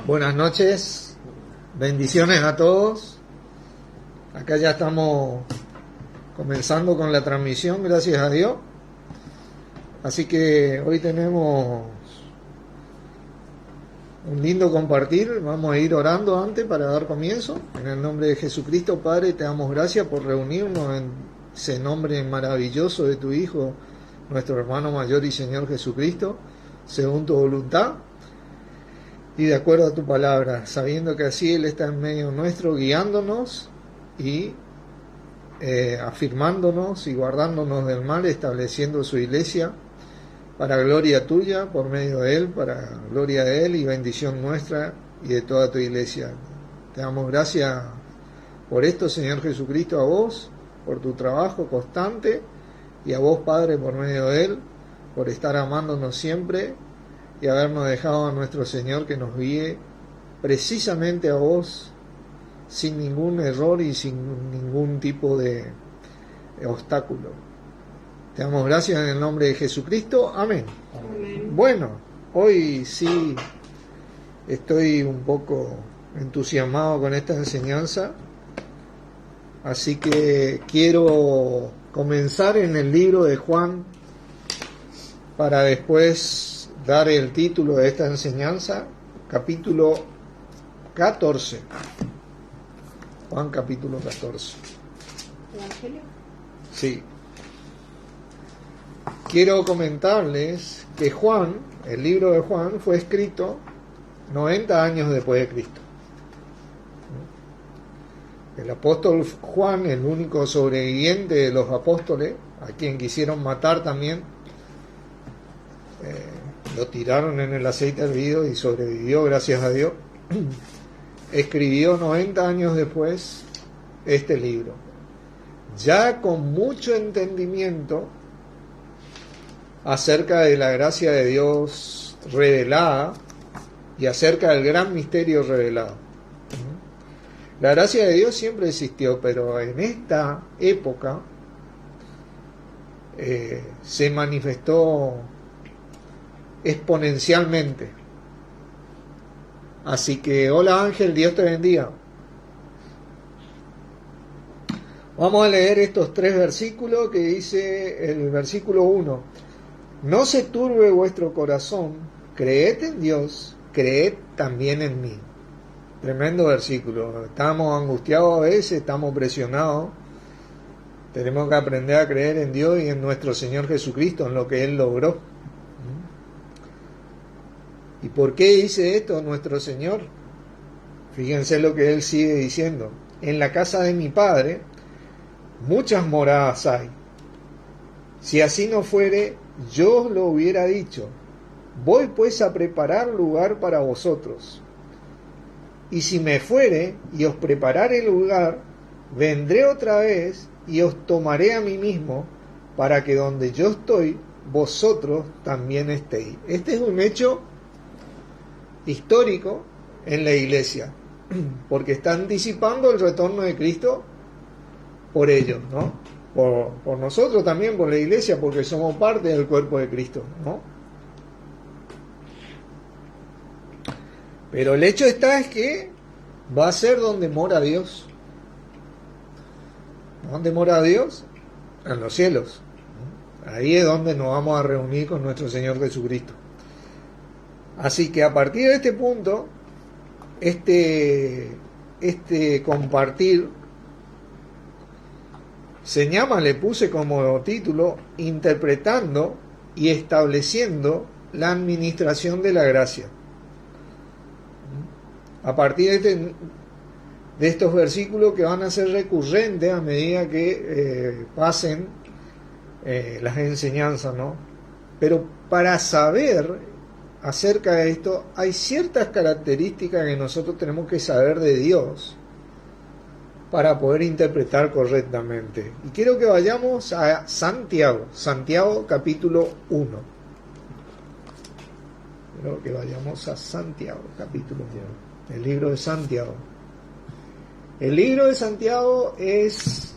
Buenas noches, bendiciones a todos. Acá ya estamos comenzando con la transmisión, gracias a Dios. Así que hoy tenemos un lindo compartir. Vamos a ir orando antes para dar comienzo. En el nombre de Jesucristo, Padre, te damos gracias por reunirnos en ese nombre maravilloso de tu Hijo, nuestro hermano mayor y Señor Jesucristo, según tu voluntad y de acuerdo a tu palabra, sabiendo que así Él está en medio nuestro, guiándonos y afirmándonos y guardándonos del mal, estableciendo su iglesia para gloria tuya, por medio de Él, para gloria de Él y bendición nuestra y de toda tu iglesia. Te damos gracias por esto, Señor Jesucristo, a vos, por tu trabajo constante, y a vos, Padre, por medio de Él, por estar amándonos siempre y habernos dejado a nuestro Señor que nos guíe precisamente a vos, sin ningún error y sin ningún tipo de obstáculo. Te damos gracias en el nombre de Jesucristo. Amén. Amén. Bueno, hoy sí estoy un poco entusiasmado con esta enseñanza, así que quiero comenzar en el libro de Juan para después dar el título de esta enseñanza, capítulo 14. Juan capítulo 14. ¿Evangelio? Sí. Quiero comentarles que Juan, el libro de Juan, fue escrito 90 años después de Cristo. El apóstol Juan, el único sobreviviente de los apóstoles, a quien quisieron matar también, lo tiraron en el aceite hervido y sobrevivió, gracias a Dios. Escribió 90 años después este libro, ya con mucho entendimiento acerca de la gracia de Dios revelada y acerca del gran misterio revelado. La gracia de Dios siempre existió, pero en esta época se manifestó exponencialmente. Así que, hola Ángel, Dios te bendiga. Vamos a leer estos 3 versículos que dice el versículo 1. No se turbe vuestro corazón, creed en Dios, creed también en mí. Tremendo versículo. Estamos angustiados a veces, estamos presionados. Tenemos que aprender a creer en Dios y en nuestro Señor Jesucristo, en lo que Él logró. ¿Y por qué dice esto nuestro Señor? Fíjense lo que Él sigue diciendo. En la casa de mi Padre muchas moradas hay. Si así no fuere, yo os lo hubiera dicho. Voy pues a preparar lugar para vosotros. Y si me fuere y os preparare el lugar, vendré otra vez y os tomaré a mí mismo, para que donde yo estoy, vosotros también estéis. Este es un hecho histórico en la iglesia, porque está anticipando el retorno de Cristo por ellos, ¿no? Por nosotros también, por la iglesia, porque somos parte del cuerpo de Cristo, ¿no? Pero el hecho está es que va a ser donde mora Dios. ¿Dónde mora Dios? En los cielos. Ahí es donde nos vamos a reunir con nuestro Señor Jesucristo. Así que a partir de este punto, este compartir le puse como título, interpretando y estableciendo la administración de la gracia. A partir de estos versículos que van a ser recurrentes a medida que pasen las enseñanzas, ¿no? Pero para saber acerca de esto, hay ciertas características que nosotros tenemos que saber de Dios para poder interpretar correctamente. Y quiero que vayamos a Santiago capítulo 1. Quiero que vayamos a Santiago capítulo 1, el libro de Santiago. El libro de Santiago es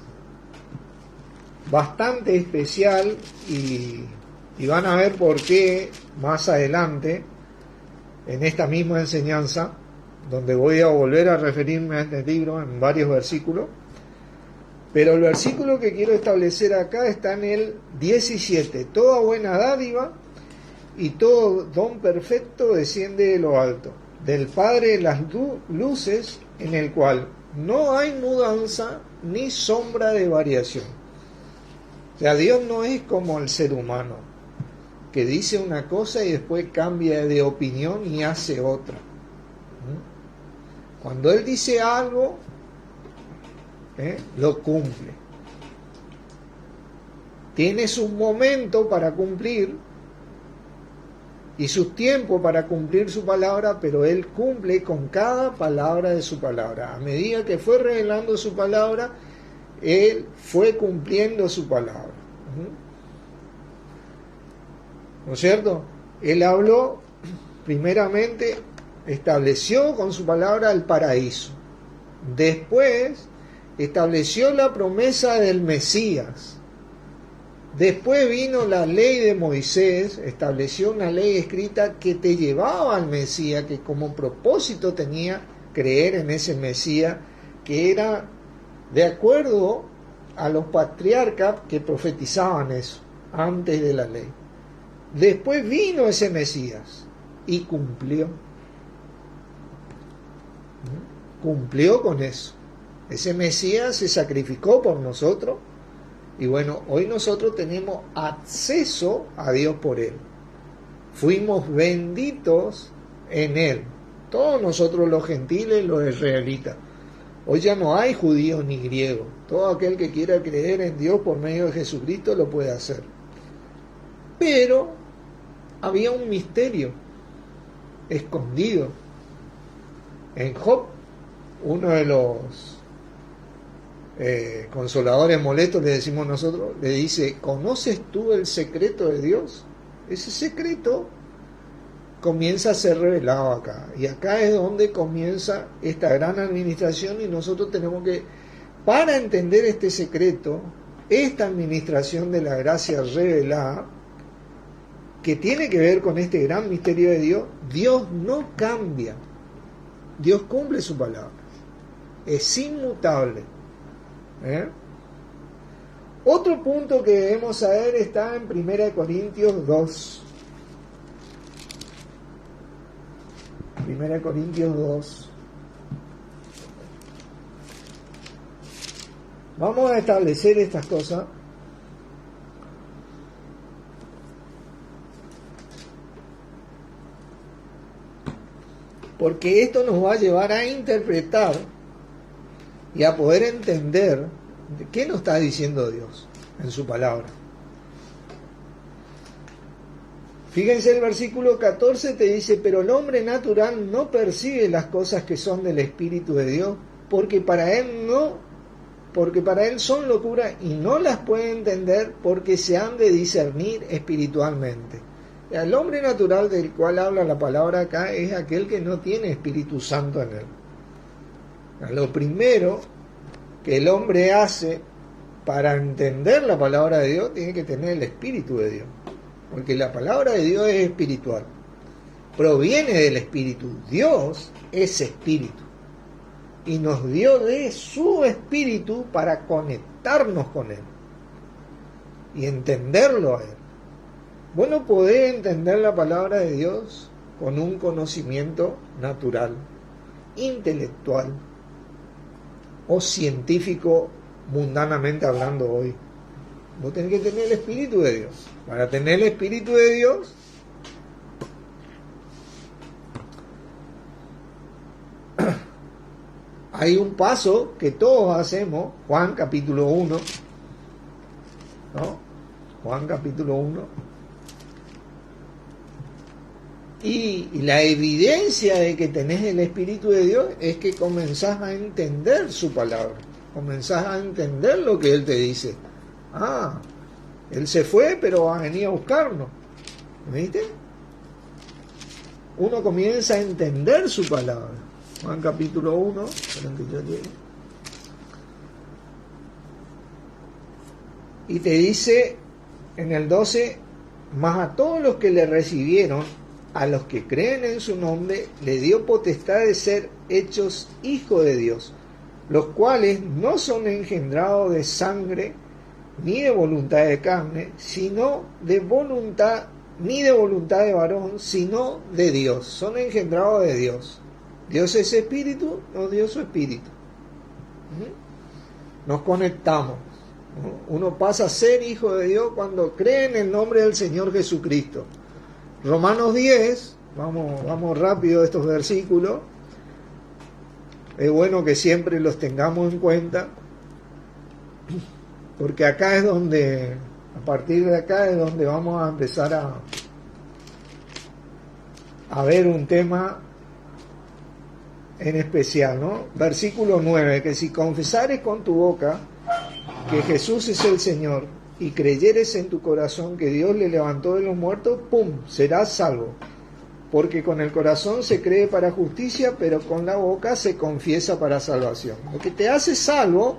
bastante especial y van a ver por qué más adelante en esta misma enseñanza, donde voy a volver a referirme a este libro en varios versículos, pero el versículo que quiero establecer acá está en el 17. Toda buena dádiva y todo don perfecto desciende de lo alto, del Padre de las luces, en el cual no hay mudanza ni sombra de variación. O sea, Dios no es como el ser humano, que dice una cosa y después cambia de opinión y hace otra. Cuando Él dice algo, lo cumple. Tiene su momento para cumplir y sus tiempos para cumplir su palabra, pero Él cumple con cada palabra de su palabra. A medida que fue revelando su palabra, Él fue cumpliendo su palabra. ¿No es cierto? Él habló, primeramente, estableció con su palabra el paraíso. Después, estableció la promesa del Mesías. Después vino la ley de Moisés, estableció una ley escrita que te llevaba al Mesías, que como propósito tenía creer en ese Mesías, que era de acuerdo a los patriarcas que profetizaban eso antes de la ley. Después vino ese Mesías y cumplió. Cumplió con eso. Ese Mesías se sacrificó por nosotros y bueno, hoy nosotros tenemos acceso a Dios por Él. Fuimos benditos en Él. Todos nosotros los gentiles, los israelitas. Hoy ya no hay judío ni griego. Todo aquel que quiera creer en Dios por medio de Jesucristo lo puede hacer. Pero había un misterio escondido. En Job, uno de los consoladores molestos, le decimos nosotros, le dice: ¿conoces tú el secreto de Dios? Ese secreto comienza a ser revelado acá. Y acá es donde comienza esta gran administración y nosotros tenemos que, para entender este secreto, esta administración de la gracia revelada, que tiene que ver con este gran misterio de Dios, Dios no cambia. Dios cumple su palabra. Es inmutable. Otro punto que debemos saber está en 1 Corintios 2. 1 Corintios 2. Vamos a establecer estas cosas. Porque esto nos va a llevar a interpretar y a poder entender qué nos está diciendo Dios en su palabra. Fíjense, el versículo 14 te dice: pero el hombre natural no percibe las cosas que son del Espíritu de Dios, porque para él son locura y no las puede entender, porque se han de discernir espiritualmente. El hombre natural del cual habla la palabra acá es aquel que no tiene Espíritu Santo en él. Lo primero que el hombre hace para entender la palabra de Dios tiene que tener el Espíritu de Dios, porque la palabra de Dios es espiritual, proviene del Espíritu. Dios es Espíritu y nos dio de su Espíritu para conectarnos con Él y entenderlo a Él. Vos no podés entender la palabra de Dios con un conocimiento natural, intelectual o científico, mundanamente hablando hoy. Vos tenés que tener el Espíritu de Dios. Para tener el Espíritu de Dios, hay un paso que todos hacemos. Juan capítulo 1, ¿no? Juan capítulo 1. Y la evidencia de que tenés el Espíritu de Dios es que comenzás a entender su palabra, comenzás a entender lo que Él te dice. Él se fue, pero va a venir a buscarnos. ¿Viste? Uno comienza a entender su palabra. Juan capítulo 1, y te dice en el 12: mas a todos los que le recibieron, a los que creen en su nombre le dio potestad de ser hechos hijos de Dios, los cuales no son engendrados de sangre ni de voluntad de carne, sino de voluntad, ni de voluntad de varón, sino de Dios. Son engendrados de Dios. Dios es espíritu, nos dio su espíritu. Nos conectamos. Uno pasa a ser hijo de Dios cuando cree en el nombre del Señor Jesucristo. Romanos 10, vamos rápido a estos versículos. Es bueno que siempre los tengamos en cuenta, porque acá es donde, a partir de acá es donde vamos a empezar a ver un tema en especial, ¿no? Versículo 9, que si confesares con tu boca que Jesús es el Señor y creyeres en tu corazón que Dios le levantó de los muertos, ¡pum!, serás salvo. Porque con el corazón se cree para justicia, pero con la boca se confiesa para salvación. Lo que te hace salvo,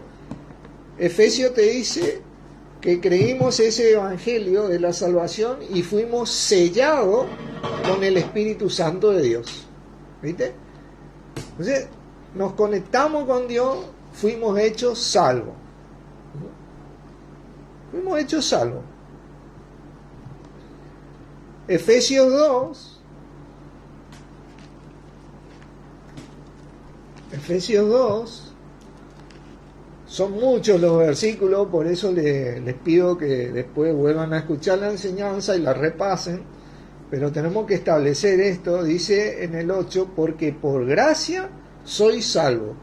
Efesios te dice que creímos ese evangelio de la salvación y fuimos sellados con el Espíritu Santo de Dios. ¿Viste? Entonces, nos conectamos con Dios, fuimos hechos salvos. Fuimos hechos salvos. Efesios 2. Efesios 2. Son muchos los versículos, por eso les pido que después vuelvan a escuchar la enseñanza y la repasen. Pero tenemos que establecer esto, dice en el 8, porque por gracia sois salvos,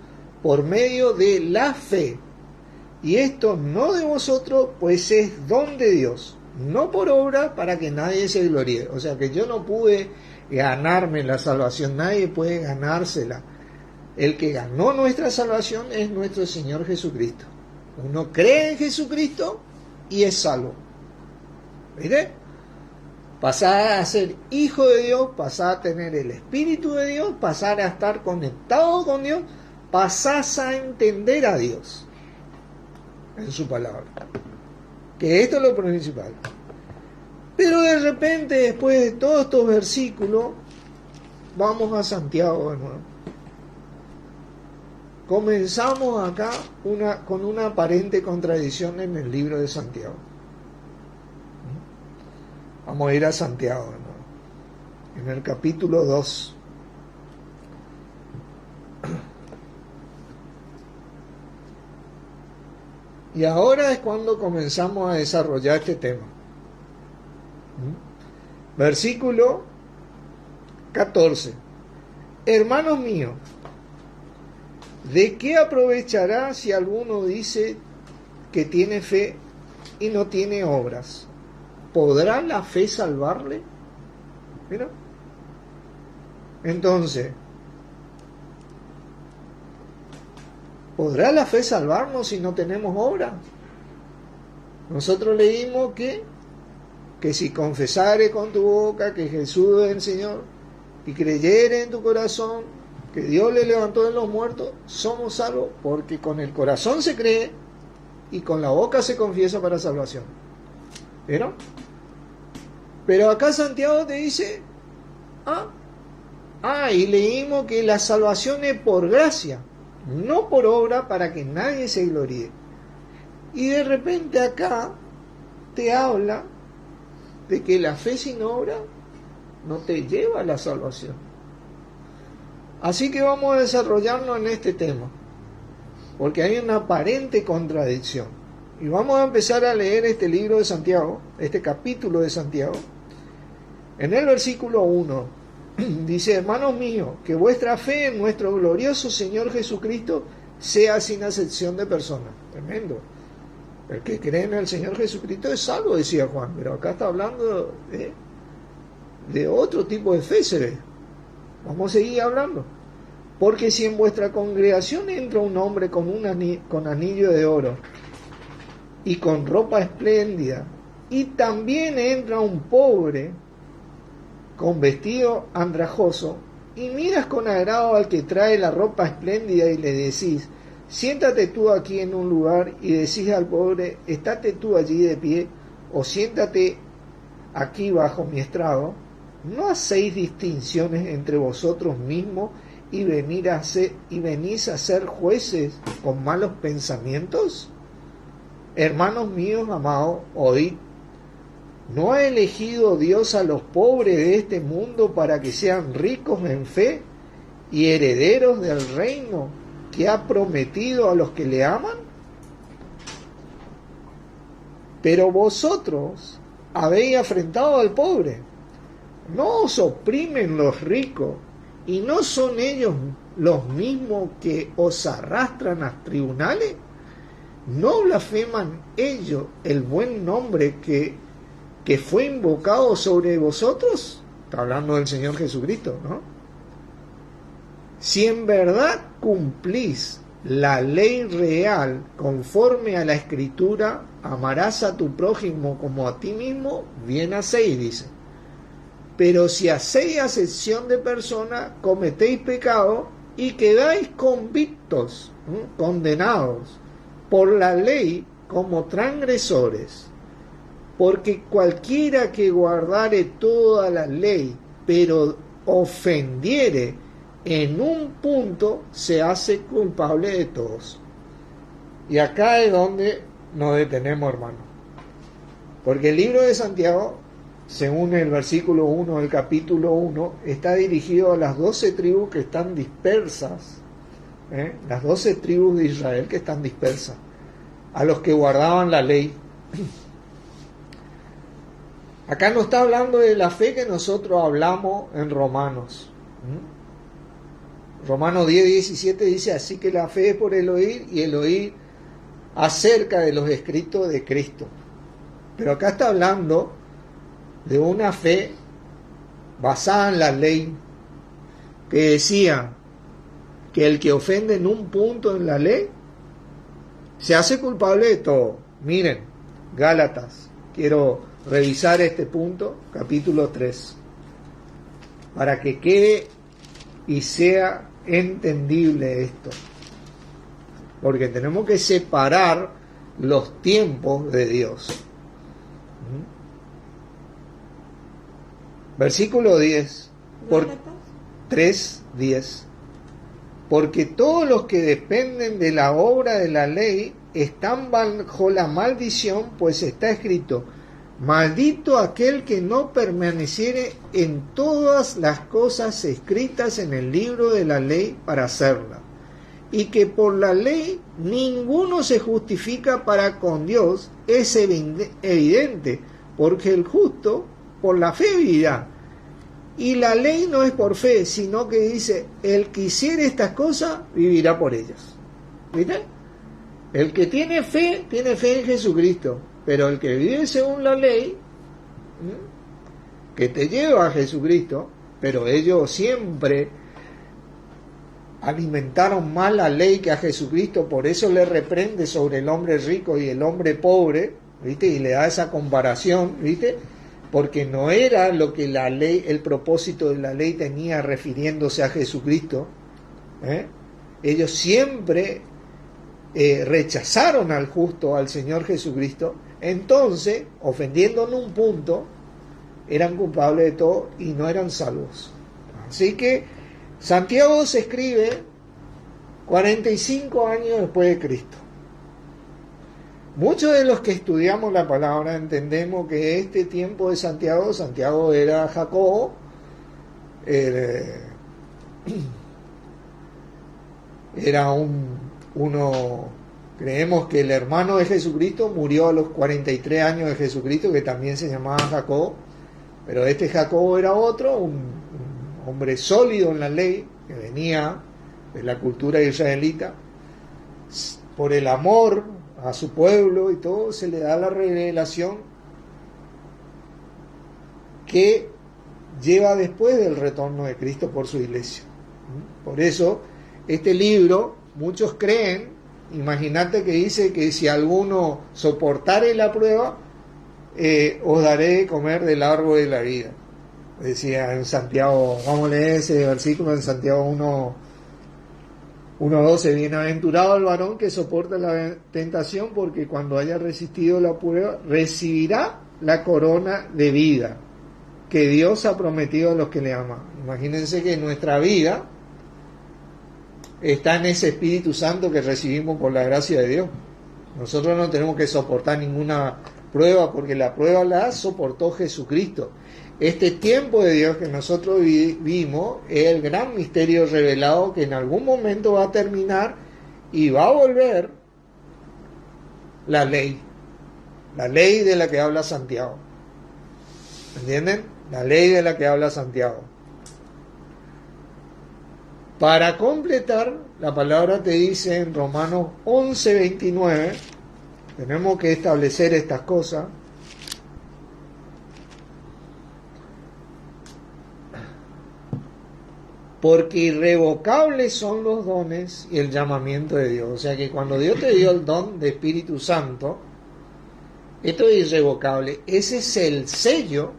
por medio de la fe. Y esto no de vosotros, pues es don de Dios, no por obra para que nadie se gloríe. O sea que yo no pude ganarme la salvación, nadie puede ganársela. El que ganó nuestra salvación es nuestro Señor Jesucristo. Uno cree en Jesucristo y es salvo. ¿Viste? Pasar a ser hijo de Dios, pasar a tener el Espíritu de Dios, pasar a estar conectado con Dios, pasás a entender a Dios en su palabra. Que esto es lo principal. Pero de repente, después de todos estos versículos, vamos a Santiago de nuevo. Comenzamos acá con una aparente contradicción en el libro de Santiago. Vamos a ir a Santiago de nuevo, en el capítulo 2. Y ahora es cuando comenzamos a desarrollar este tema. Versículo 14. Hermanos míos, ¿de qué aprovechará si alguno dice que tiene fe y no tiene obras? ¿Podrá la fe salvarle? Mira. Entonces, ¿podrá la fe salvarnos si no tenemos obra? Nosotros leímos que si confesare con tu boca que Jesús es el Señor y creyere en tu corazón que Dios le levantó de los muertos, somos salvos, porque con el corazón se cree y con la boca se confiesa para salvación. ¿Vieron? Pero acá Santiago te dice, y leímos que la salvación es por gracia, no por obra para que nadie se gloríe. Y de repente acá te habla de que la fe sin obra no te lleva a la salvación. Así que vamos a desarrollarnos en este tema, porque hay una aparente contradicción. Y vamos a empezar a leer este libro de Santiago, este capítulo de Santiago. En el versículo 1 dice: hermanos míos, que vuestra fe en nuestro glorioso Señor Jesucristo sea sin acepción de personas. Tremendo. El que cree en el Señor Jesucristo es salvo, decía Juan, pero acá está hablando de otro tipo de fe, se ve. Vamos a seguir hablando. Porque si en vuestra congregación entra un hombre con anillo de oro y con ropa espléndida, y también entra un pobre con vestido andrajoso, y miras con agrado al que trae la ropa espléndida y le decís: siéntate tú aquí en un lugar, y decís al pobre: estate tú allí de pie, o siéntate aquí bajo mi estrado, ¿no hacéis distinciones entre vosotros mismos y venís a ser jueces con malos pensamientos? Hermanos míos amados, oíd, ¿no ha elegido Dios a los pobres de este mundo para que sean ricos en fe y herederos del reino que ha prometido a los que le aman? Pero vosotros habéis afrentado al pobre. ¿No os oprimen los ricos y no son ellos los mismos que os arrastran a tribunales? ¿No blasfeman ellos el buen nombre que fue invocado sobre vosotros? Está hablando del Señor Jesucristo, ¿no? Si en verdad cumplís la ley real conforme a la Escritura, amarás a tu prójimo como a ti mismo, bien hacéis, dice. Pero si hacéis acepción de persona, cometéis pecado y quedáis convictos, condenados por la ley como transgresores. Porque cualquiera que guardare toda la ley, pero ofendiere en un punto, se hace culpable de todos. Y acá es donde nos detenemos, hermano. Porque el libro de Santiago, según el versículo 1 del capítulo 1, está dirigido a las 12 tribus que están dispersas, las 12 tribus de Israel que están dispersas, a los que guardaban la ley. Acá no está hablando de la fe que nosotros hablamos en Romanos. Romanos 10:17 dice, así que la fe es por el oír y el oír acerca de los escritos de Cristo. Pero acá está hablando de una fe basada en la ley, que decía que el que ofende en un punto en la ley se hace culpable de todo. Miren, Gálatas, quiero revisar este punto, capítulo 3, para que quede y sea entendible esto, porque tenemos que separar los tiempos de Dios. Versículo 10, por 3:10. Porque todos los que dependen de la obra de la ley están bajo la maldición, pues está escrito, maldito aquel que no permaneciere en todas las cosas escritas en el libro de la ley para hacerla. Y que por la ley ninguno se justifica para con Dios, es evidente, porque el justo por la fe vivirá. Y la ley no es por fe, sino que dice, el que hiciere estas cosas, vivirá por ellas. ¿Viste? El que tiene fe en Jesucristo. Pero el que vive según la ley, que te lleva a Jesucristo, pero ellos siempre alimentaron más la ley que a Jesucristo, por eso le reprende sobre el hombre rico y el hombre pobre, ¿viste? Y le da esa comparación, ¿viste? Porque no era lo que la ley, el propósito de la ley tenía refiriéndose a Jesucristo. Ellos siempre rechazaron al justo, al Señor Jesucristo. Entonces, ofendiendo en un punto, eran culpables de todo y no eran salvos. Así que Santiago se escribe 45 años después de Cristo. Muchos de los que estudiamos la palabra entendemos que este tiempo de Santiago era Jacobo, era uno, creemos que el hermano de Jesucristo murió a los 43 años de Jesucristo, que también se llamaba Jacobo, pero este Jacobo era otro, un hombre sólido en la ley, que venía de la cultura israelita, por el amor a su pueblo y todo, se le da la revelación que lleva después del retorno de Cristo por su iglesia. Por eso, este libro, muchos creen, imagínate que dice que si alguno soportare la prueba, os daré de comer del árbol de la vida. Decía en Santiago, vamos a leer ese versículo en Santiago 1:12, bienaventurado el varón que soporta la tentación, porque cuando haya resistido la prueba, recibirá la corona de vida que Dios ha prometido a los que le aman. Imagínense que nuestra vida está en ese Espíritu Santo que recibimos por la gracia de Dios. Nosotros no tenemos que soportar ninguna prueba, porque la prueba la soportó Jesucristo. Este tiempo de Dios que nosotros vivimos es el gran misterio revelado que en algún momento va a terminar y va a volver la ley de la que habla Santiago. ¿Entienden? La ley de la que habla Santiago. Para completar, la palabra te dice en Romanos 11:29, tenemos que establecer estas cosas. Porque irrevocables son los dones y el llamamiento de Dios. O sea que cuando Dios te dio el don de Espíritu Santo, esto es irrevocable. Ese es el sello,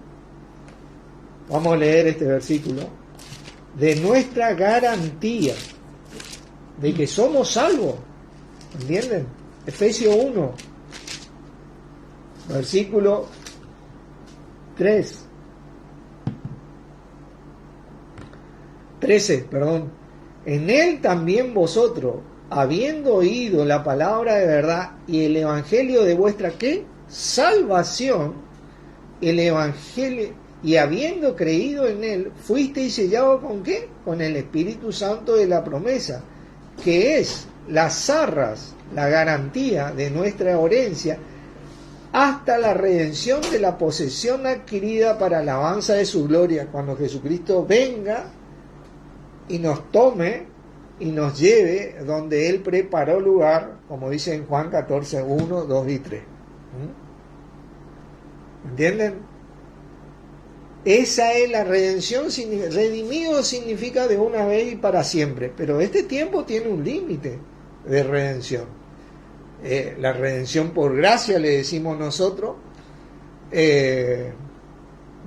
vamos a leer este versículo, de nuestra garantía de que somos salvos. ¿Entienden? Efesios 1, versículo 13, en él también vosotros, habiendo oído la palabra de verdad y el evangelio de vuestra ¿qué? Salvación, el evangelio, y habiendo creído en él, fuisteis sellados ¿con qué? Con el Espíritu Santo de la promesa, que es las arras, la garantía de nuestra herencia, hasta la redención de la posesión adquirida para alabanza de su gloria, cuando Jesucristo venga y nos tome y nos lleve donde Él preparó lugar, como dice en Juan 14, 1, 2 y 3. ¿Entienden? Esa es la redención. Redimido significa de una vez y para siempre, pero este tiempo tiene un límite de redención. La redención por gracia le decimos nosotros,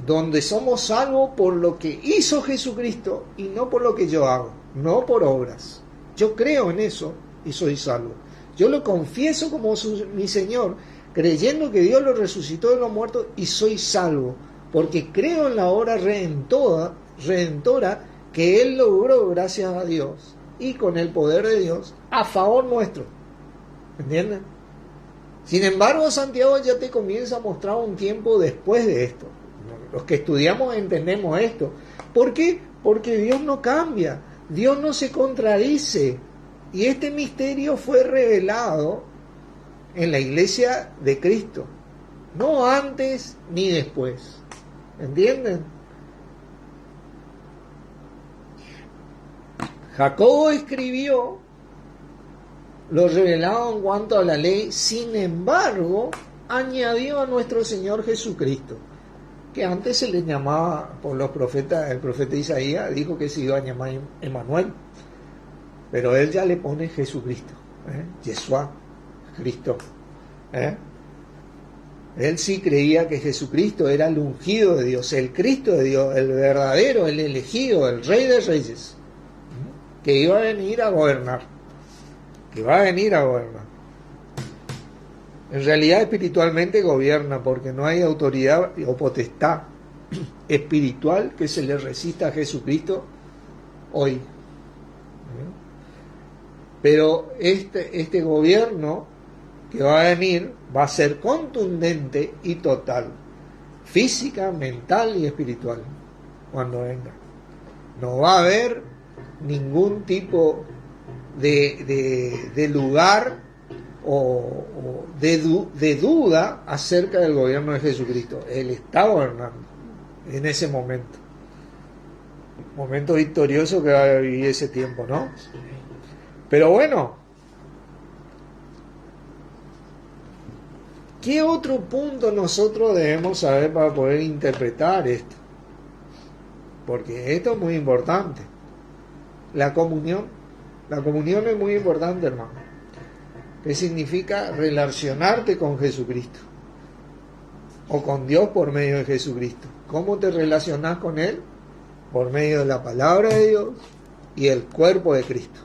donde somos salvos por lo que hizo Jesucristo y no por lo que yo hago, no por obras. Yo creo en eso y soy salvo. Yo lo confieso como mi Señor, creyendo que Dios lo resucitó de los muertos, y soy salvo, porque creo en la obra redentora que Él logró gracias a Dios y con el poder de Dios a favor nuestro. ¿Entienden? Sin embargo, Santiago ya te comienza a mostrar un tiempo después de esto. Los que estudiamos entendemos esto. ¿Por qué? Porque Dios no cambia, Dios no se contradice. Y este misterio fue revelado en la iglesia de Cristo, no antes ni después. ¿Entienden? Jacobo escribió lo revelado en cuanto a la ley, sin embargo, añadió a nuestro Señor Jesucristo, que antes se le llamaba por los profetas, el profeta Isaías dijo que se iba a llamar Emmanuel, pero él ya le pone Jesucristo, Yeshua, Cristo. Él sí creía que Jesucristo era el ungido de Dios, el Cristo de Dios, el verdadero, el elegido, el Rey de Reyes, que iba a venir a gobernar, En realidad espiritualmente gobierna, porque no hay autoridad o potestad espiritual que se le resista a Jesucristo hoy. Pero este gobierno que va a venir va a ser contundente y total, física, mental y espiritual, cuando venga. No va a haber ningún tipo de lugar o de duda acerca del gobierno de Jesucristo. Él está gobernando en ese momento victorioso que va a vivir ese tiempo, ¿no? Pero bueno, ¿qué otro punto nosotros debemos saber para poder interpretar esto? Porque esto es muy importante. La comunión es muy importante, hermano. ¿Qué significa relacionarte con Jesucristo? O con Dios por medio de Jesucristo. ¿Cómo te relacionas con Él? Por medio de la palabra de Dios y el cuerpo de Cristo.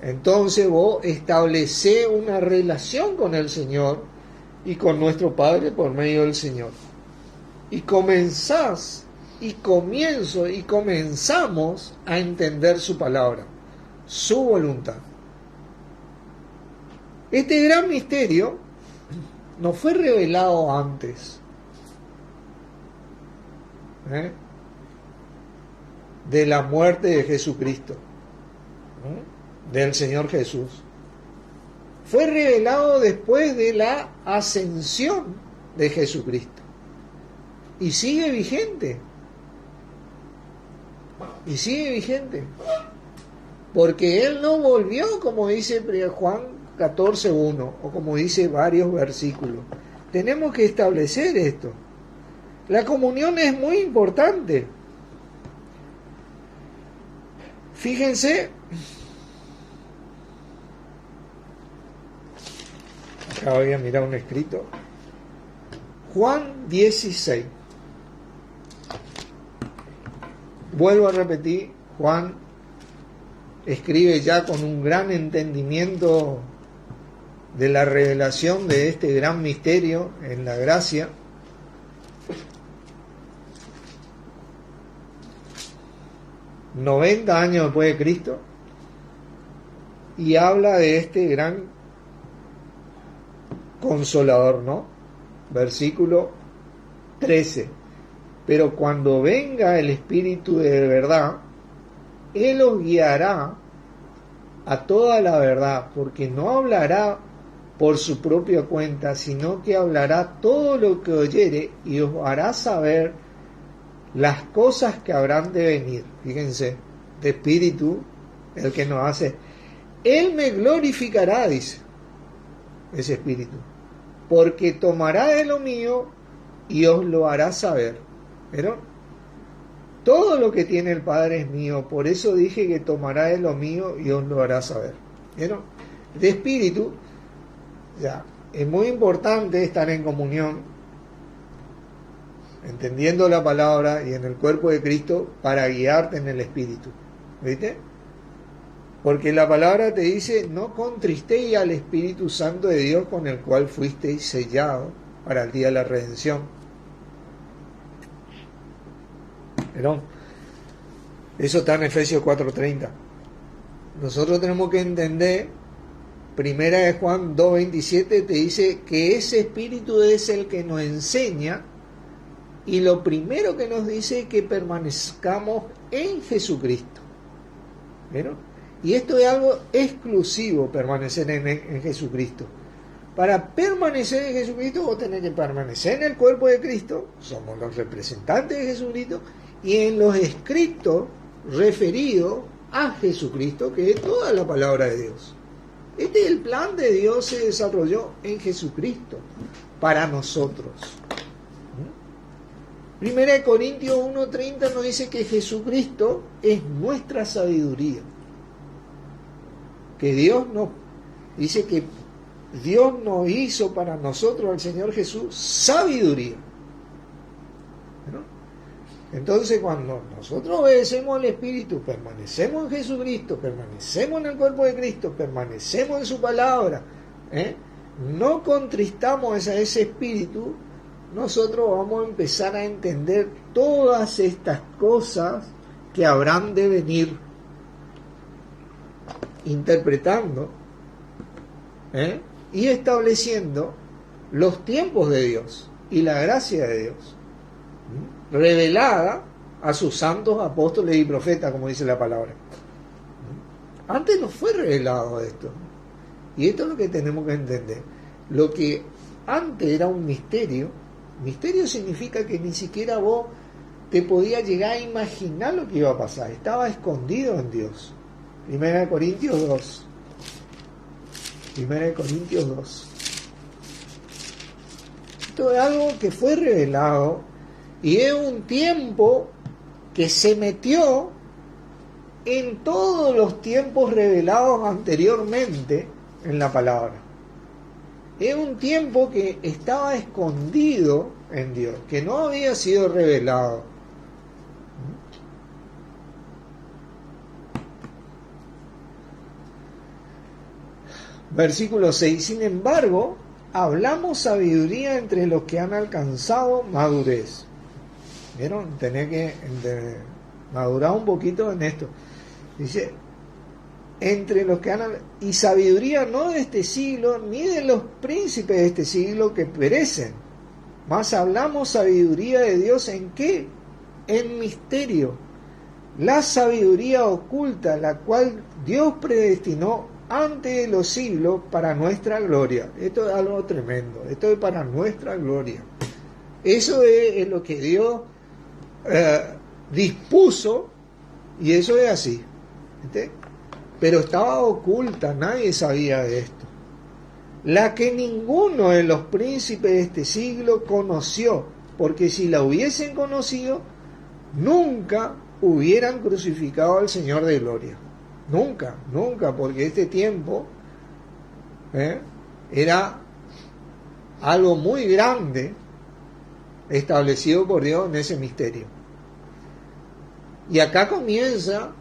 Entonces vos establecés una relación con el Señor y con nuestro Padre por medio del Señor. y comenzás y comenzamos a entender su palabra, su voluntad. Este gran misterio no fue revelado antes de la muerte de Jesucristo, del Señor Jesús. Fue revelado después de la ascensión de Jesucristo. Y sigue vigente. Y sigue vigente. Porque Él no volvió, como dice Juan 14:1, o como dice varios versículos. Tenemos que establecer esto. La comunión es muy importante. Fíjense, acá voy a mirar un escrito. Juan 16. Vuelvo a repetir, Juan escribe ya con un gran entendimiento de la revelación de este gran misterio en la gracia. ...90 años después de Cristo... y habla de este gran consolador, ¿no? Versículo 13. Pero cuando venga el Espíritu de verdad, Él os guiará a toda la verdad, porque no hablará por su propia cuenta, sino que hablará todo lo que oyere y os hará saber las cosas que habrán de venir. Fíjense, de Espíritu, el que nos hace. Él me glorificará, dice ese Espíritu, porque tomará de lo mío y os lo hará saber. ¿Vieron? Todo lo que tiene el Padre es mío, por eso dije que tomará de lo mío y os lo hará saber. ¿Vieron? De Espíritu, ya, es muy importante estar en comunión, entendiendo la palabra y en el cuerpo de Cristo para guiarte en el Espíritu. ¿Viste? Porque la palabra te dice, no contristéis al Espíritu Santo de Dios con el cual fuisteis sellados para el día de la redención. ¿Pero? Eso está en Efesios 4:30. Nosotros tenemos que entender, primera de Juan 2:27 te dice que ese Espíritu es el que nos enseña, y lo primero que nos dice es que permanezcamos en Jesucristo. ¿Vieron? Y esto es algo exclusivo, permanecer en Jesucristo. Para permanecer en Jesucristo vos tenés que permanecer en el cuerpo de Cristo, somos los representantes de Jesucristo, y en los escritos referidos a Jesucristo, que es toda la palabra de Dios. Este es el plan de Dios, se desarrolló en Jesucristo, para nosotros. Primera de Corintios 1:30 nos dice que Jesucristo es nuestra sabiduría. Que Dios nos dice que Dios nos hizo para nosotros, al Señor Jesús, sabiduría. ¿No? Entonces, cuando nosotros obedecemos al Espíritu, permanecemos en Jesucristo, permanecemos en el cuerpo de Cristo, permanecemos en su palabra, no contristamos a ese Espíritu, nosotros vamos a empezar a entender todas estas cosas que habrán de venir, interpretando y estableciendo los tiempos de Dios y la gracia de Dios, revelada a sus santos apóstoles y profetas, como dice la palabra. Antes no fue revelado esto, y esto es lo que tenemos que entender. Lo que antes era un misterio significa que ni siquiera vos te podías llegar a imaginar lo que iba a pasar, estaba escondido en Dios. Primera de Corintios 2. Esto es algo que fue revelado y es un tiempo que se metió en todos los tiempos revelados anteriormente en la palabra. Es un tiempo que estaba escondido en Dios, que no había sido revelado. Versículo 6. Sin embargo, hablamos sabiduría entre los que han alcanzado madurez. ¿Vieron? Tenés que madurar un poquito en esto. Dice, entre los que han... Y sabiduría no de este siglo, ni de los príncipes de este siglo que perecen. Mas hablamos sabiduría de Dios ¿en qué? En misterio. La sabiduría oculta, la cual Dios predestinó antes de los siglos para nuestra gloria. Esto es algo tremendo. Esto es para nuestra gloria. Eso es lo que Dios dispuso, y eso es así. ¿Viste? Pero estaba oculta, nadie sabía de esto. La que ninguno de los príncipes de este siglo conoció, porque si la hubiesen conocido, nunca hubieran crucificado al Señor de gloria. Nunca, nunca, porque este tiempo era algo muy grande establecido por Dios en ese misterio. Y acá comienza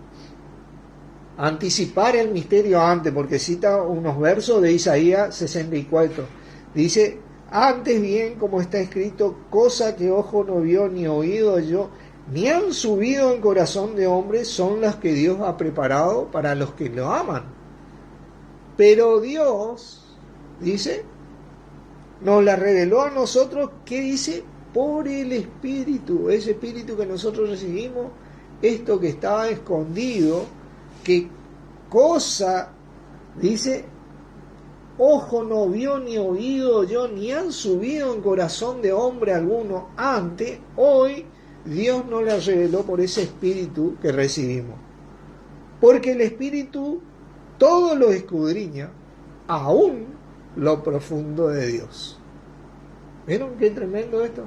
a anticipar el misterio antes, porque cita unos versos de Isaías 64. Dice, antes bien, como está escrito, cosa que ojo no vio, ni oído oyó, ni han subido en corazón de hombre, son las que Dios ha preparado para los que lo aman. Pero Dios, dice, nos la reveló a nosotros, ¿qué dice? Por el Espíritu, ese Espíritu que nosotros recibimos, esto que estaba escondido, que cosa, dice, ojo no vio ni oído oyó, ni han subido en corazón de hombre alguno antes, hoy Dios nos la reveló por ese Espíritu que recibimos. Porque el Espíritu todo lo escudriña, aún lo profundo de Dios. ¿Vieron qué tremendo esto?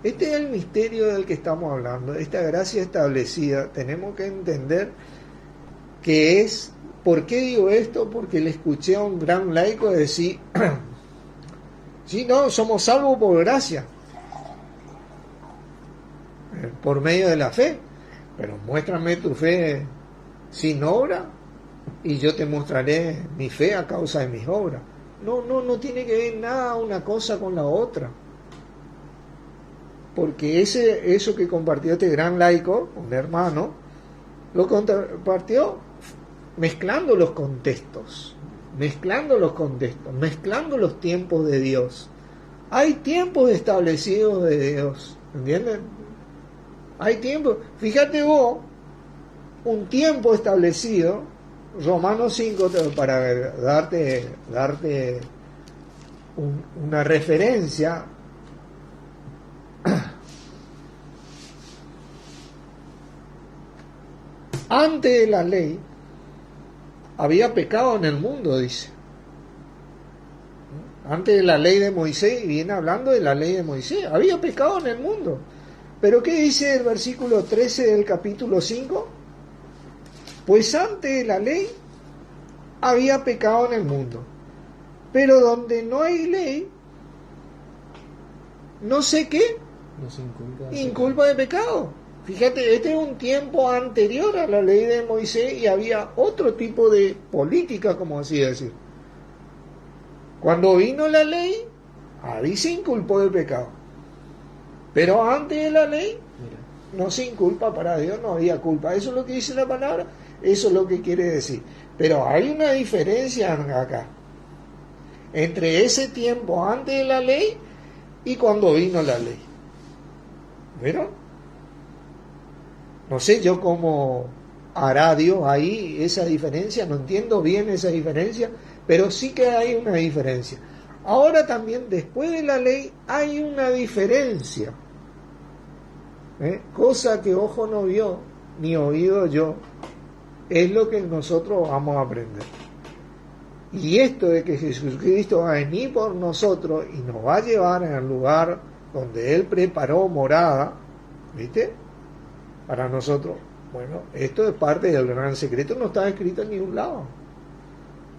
Este es el misterio del que estamos hablando, esta gracia establecida. Tenemos que entender que es, ¿por qué digo esto? Porque le escuché a un gran laico decir, sí, no, somos salvos por gracia, por medio de la fe, pero muéstrame tu fe sin obra y yo te mostraré mi fe a causa de mis obras. No tiene que ver nada una cosa con la otra. Porque eso que compartió este gran laico, un hermano, lo compartió mezclando los contextos, mezclando los tiempos de Dios. Hay tiempos establecidos de Dios, ¿entienden? Hay tiempos, fíjate vos, un tiempo establecido, Romanos 5, para darte una referencia. Antes de la ley había pecado en el mundo, dice. Antes de la ley de Moisés, y viene hablando de la ley de Moisés, había pecado en el mundo. Pero ¿qué dice el versículo 13 del capítulo 5? Pues antes de la ley había pecado en el mundo. Pero donde no hay ley, no sé qué, no se inculpa de pecado. Fíjate, este es un tiempo anterior a la ley de Moisés y había otro tipo de política, como así decir. Cuando vino la ley, ahí se inculpó de pecado. Pero antes de la ley, no se inculpa, para Dios no había culpa. Eso es lo que dice la palabra, eso es lo que quiere decir. Pero hay una diferencia acá, entre ese tiempo antes de la ley y cuando vino la ley. ¿Vieron? No sé yo cómo hará Dios ahí esa diferencia, no entiendo bien esa diferencia, pero sí que hay una diferencia. Ahora también, después de la ley, hay una diferencia. Cosa que ojo no vio, ni oído yo, es lo que nosotros vamos a aprender. Y esto de que Jesucristo va a venir por nosotros y nos va a llevar al lugar donde Él preparó morada, ¿viste? Para nosotros, bueno, esto es parte del gran secreto, no está escrito en ningún lado,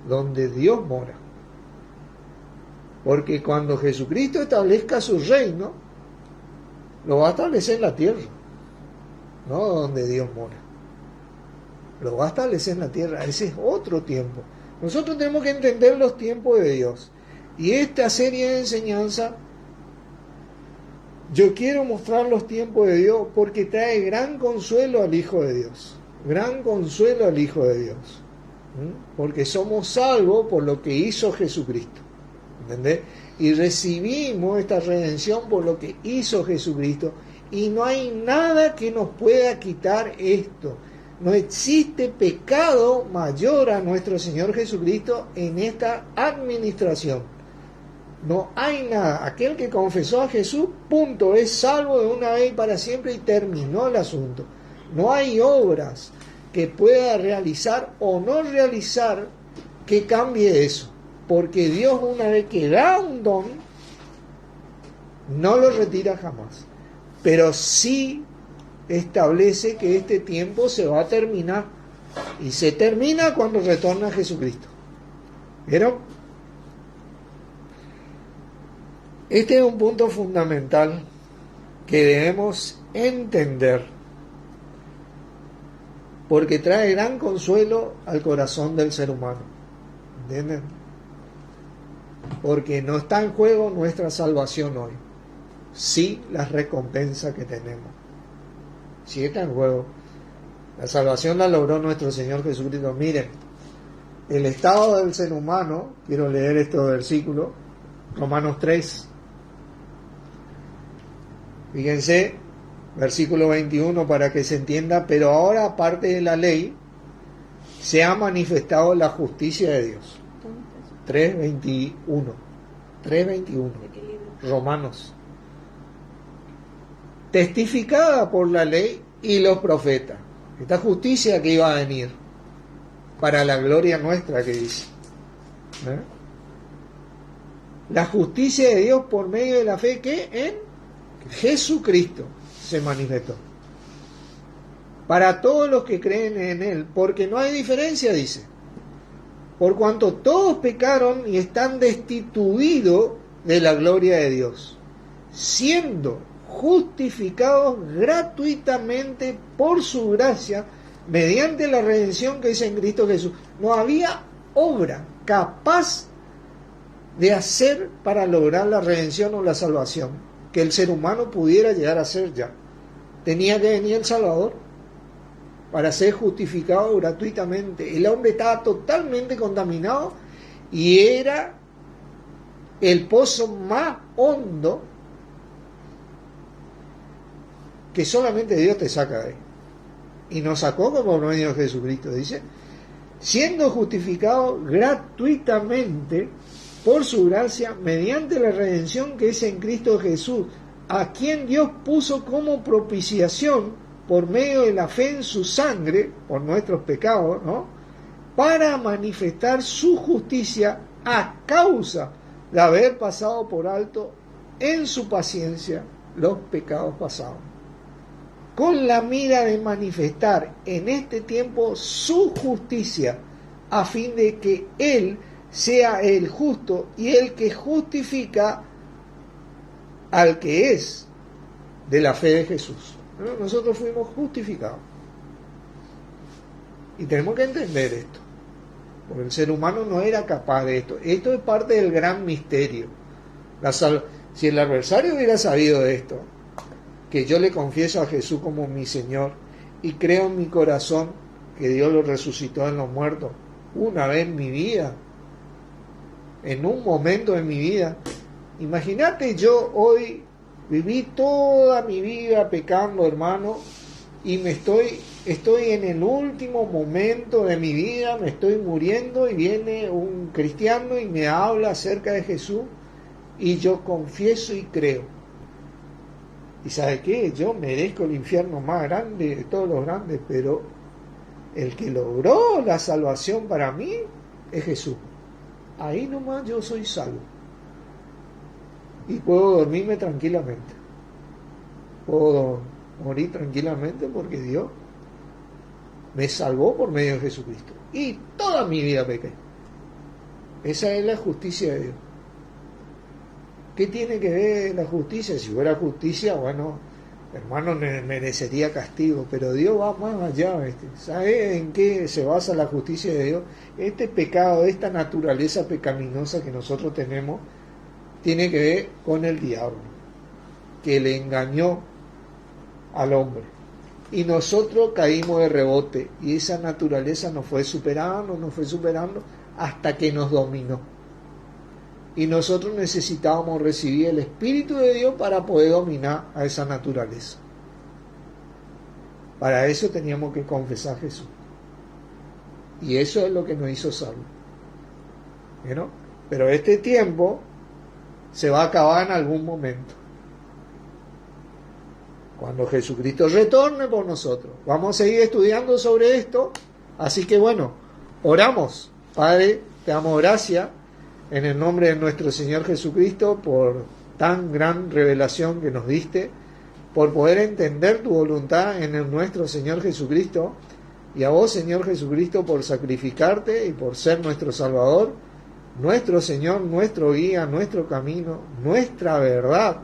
donde Dios mora. Porque cuando Jesucristo establezca su reino, lo va a establecer en la tierra, no donde Dios mora. Lo va a establecer en la tierra, ese es otro tiempo. Nosotros tenemos que entender los tiempos de Dios. Y esta serie de enseñanza Yo quiero mostrar los tiempos de Dios porque trae gran consuelo al Hijo de Dios. Gran consuelo al Hijo de Dios. Porque somos salvos por lo que hizo Jesucristo. ¿Entendés? Y recibimos esta redención por lo que hizo Jesucristo. Y no hay nada que nos pueda quitar esto. No existe pecado mayor a nuestro Señor Jesucristo en esta administración. No hay nada. Aquel que confesó a Jesús, punto, es salvo de una vez y para siempre y terminó el asunto. No hay obras que pueda realizar o no realizar que cambie eso. Porque Dios, una vez que da un don, no lo retira jamás. Pero sí establece que este tiempo se va a terminar. Y se termina cuando retorna Jesucristo. ¿Vieron? Este es un punto fundamental que debemos entender, porque trae gran consuelo al corazón del ser humano. ¿Entienden? Porque no está en juego nuestra salvación hoy, sí la recompensa que tenemos. Sí está en juego. La salvación la logró nuestro Señor Jesucristo. Miren, el estado del ser humano, quiero leer estos versículos, Romanos 3. Fíjense, versículo 21 para que se entienda, pero ahora aparte de la ley, se ha manifestado la justicia de Dios. 3:21. 3:21. Romanos. Testificada por la ley y los profetas. Esta justicia que iba a venir para la gloria nuestra, que dice. La justicia de Dios por medio de la fe que en Jesucristo se manifestó. Para todos los que creen en Él, porque no hay diferencia, dice. Por cuanto todos pecaron y están destituidos de la gloria de Dios, siendo justificados gratuitamente por su gracia, mediante la redención que es en Cristo Jesús. No había obra capaz de hacer para lograr la redención o la salvación que el ser humano pudiera llegar a ser ya. Tenía que venir el Salvador para ser justificado gratuitamente. El hombre estaba totalmente contaminado y era el pozo más hondo que solamente Dios te saca de ahí. Y nos sacó como por medio de Jesucristo, dice, siendo justificado gratuitamente por su gracia, mediante la redención que es en Cristo Jesús, a quien Dios puso como propiciación por medio de la fe en su sangre, por nuestros pecados, ¿no? Para manifestar su justicia a causa de haber pasado por alto en su paciencia los pecados pasados, con la mira de manifestar en este tiempo su justicia, a fin de que Él sea el justo y el que justifica al que es de la fe de Jesús. Nosotros fuimos justificados. Y tenemos que entender esto, porque el ser humano no era capaz de esto. Esto es parte del gran misterio. Si el adversario hubiera sabido de esto, que yo le confieso a Jesús como mi Señor y creo en mi corazón que Dios lo resucitó en los muertos una vez en mi vida, en un momento de mi vida. Imagínate, yo hoy viví toda mi vida pecando, hermano, y estoy en el último momento de mi vida, me estoy muriendo y viene un cristiano y me habla acerca de Jesús y yo confieso y creo. ¿Y sabe qué? Yo merezco el infierno más grande de todos los grandes, pero el que logró la salvación para mí es Jesús. Ahí nomás yo soy salvo. Y puedo dormirme tranquilamente. Puedo morir tranquilamente porque Dios me salvó por medio de Jesucristo. Y toda mi vida pequé. Esa es la justicia de Dios. ¿Qué tiene que ver la justicia? Si fuera justicia, bueno, hermano, merecería castigo, pero Dios va más allá. ¿Sabe en qué se basa la justicia de Dios? Este pecado, esta naturaleza pecaminosa que nosotros tenemos, tiene que ver con el diablo. que le engañó al hombre. Y nosotros caímos de rebote, y esa naturaleza nos fue superando hasta que nos dominó. Y nosotros necesitábamos recibir el Espíritu de Dios para poder dominar a esa naturaleza. Para eso teníamos que confesar a Jesús. Y eso es lo que nos hizo salvos. ¿Vieron? Pero este tiempo se va a acabar en algún momento. Cuando Jesucristo retorne por nosotros. Vamos a seguir estudiando sobre esto. Así que bueno, oramos. Padre, te damos gracias en el nombre de nuestro Señor Jesucristo por tan gran revelación que nos diste, por poder entender tu voluntad en el nuestro Señor Jesucristo, y a vos, Señor Jesucristo, por sacrificarte y por ser nuestro Salvador, nuestro Señor, nuestro guía, nuestro camino, nuestra verdad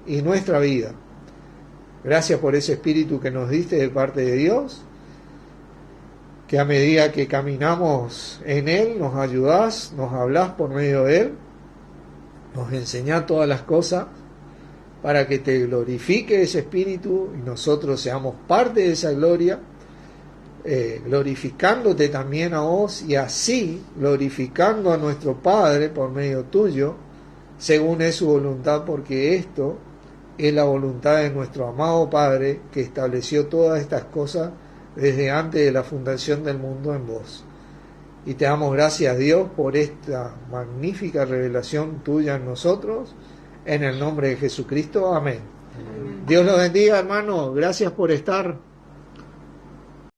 y nuestra vida. Gracias por ese Espíritu que nos diste de parte de Dios, que a medida que caminamos en Él, nos ayudás, nos hablás por medio de Él, nos enseñás todas las cosas, para que te glorifique ese Espíritu y nosotros seamos parte de esa gloria, glorificándote también a vos, y así glorificando a nuestro Padre por medio tuyo, según es su voluntad, porque esto es la voluntad de nuestro amado Padre, que estableció todas estas cosas desde antes de la fundación del mundo en vos. Y te damos gracias, Dios, por esta magnífica revelación tuya en nosotros, en el nombre de Jesucristo. Amén. Dios los bendiga, hermanos. Gracias por estar.